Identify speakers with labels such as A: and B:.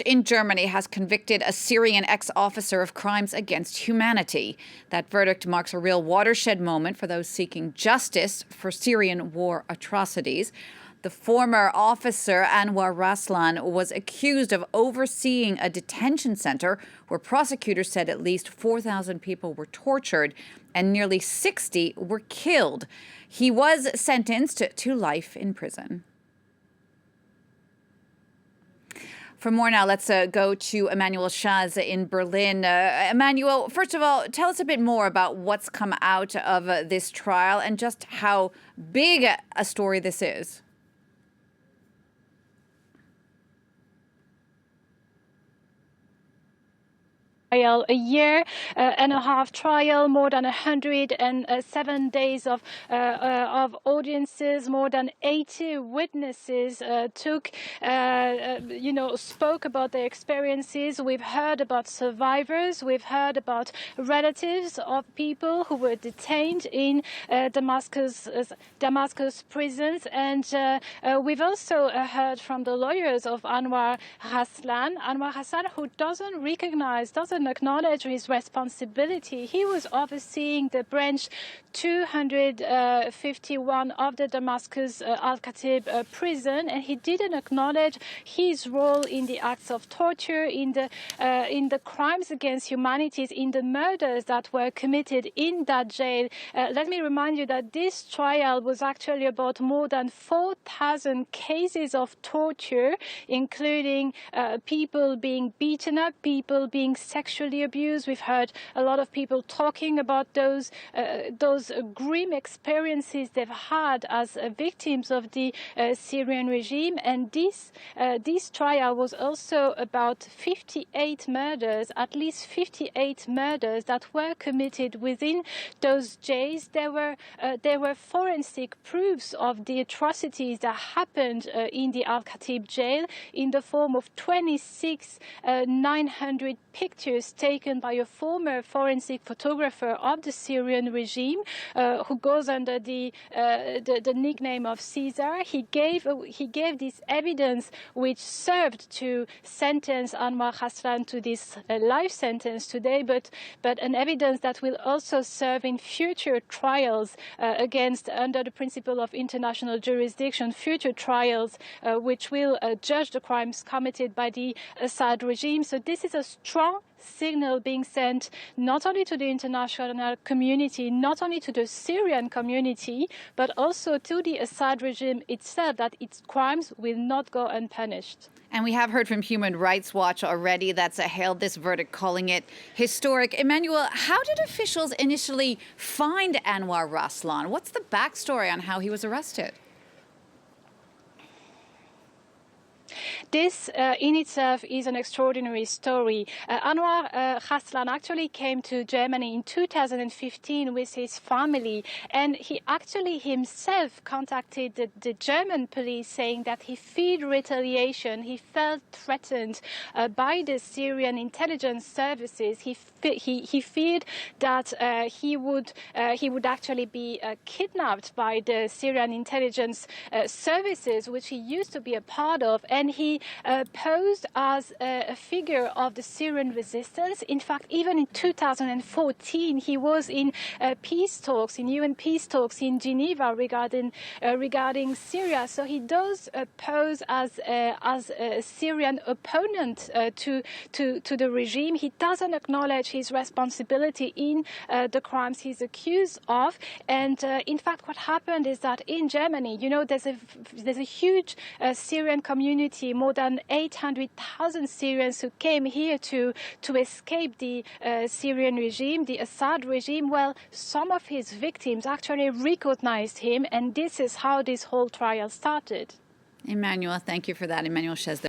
A: In Germany has convicted a Syrian ex-officer of crimes against humanity. That verdict marks a real watershed moment for those seeking justice for Syrian war atrocities. The former officer, Anwar Raslan, was accused of overseeing a detention center where prosecutors said at least 4,000 people were tortured and nearly 60 were killed. He was sentenced to life in prison. For more now, let's go to Emmanuel Schaz in Berlin. Emmanuel, first of all, tell us a bit more about what's come out of this trial and just how big a story this is.
B: A year and a half trial, more than 107 days of audiences, more than 80 witnesses spoke about their experiences. We've heard about survivors, we've heard about relatives of people who were detained in Damascus prisons, and we've also heard from the lawyers of Anwar Raslan, who doesn't acknowledge his responsibility. He was overseeing the branch 251 of the Damascus Al-Khatib prison, and he didn't acknowledge his role in the acts of torture, in the crimes against humanity, in the murders that were committed in that jail. Let me remind you that this trial was actually about more than 4,000 cases of torture, including people being beaten up, people being sexually abused. We've heard a lot of people talking about those grim experiences they've had as victims of the Syrian regime. And this trial was also about 58 murders, at least 58 murders that were committed within those jails. There were forensic proofs of the atrocities that happened in the Al-Khatib jail in the form of 26,900 pictures taken by a former forensic photographer of the Syrian regime, who goes under the nickname of Caesar. He gave this evidence which served to sentence Anwar Raslan to this life sentence today, but an evidence that will also serve in future trials under the principle of international jurisdiction, future trials which will judge the crimes committed by the Assad regime. So this is a strong signal being sent not only to the international community, not only to the Syrian community, but also to the Assad regime itself, that its crimes will not go unpunished.
A: And we have heard from Human Rights Watch already that's hailed this verdict, calling it historic. Emmanuel, how did officials initially find Anwar Raslan? What's the backstory on how he was arrested?
B: This in itself is an extraordinary story. Anwar Raslan actually came to Germany in 2015 with his family, and he actually himself contacted the German police saying that he feared retaliation. He felt threatened by the Syrian intelligence services. He feared that he would actually be kidnapped by the Syrian intelligence services, which he used to be a part of. And he posed as a figure of the Syrian resistance. In fact, even in 2014, he was in peace talks, in UN peace talks in Geneva regarding Syria. So he does pose as a Syrian opponent to the regime. He doesn't acknowledge his responsibility in the crimes he's accused of. And in fact, what happened is that in Germany, there's a huge Syrian community, more than 800,000 Syrians who came here to escape the Syrian regime, the Assad regime. Well, some of his victims actually recognized him, and this is how this whole trial started.
A: Emmanuel, thank you for that. Emmanuel Schaz.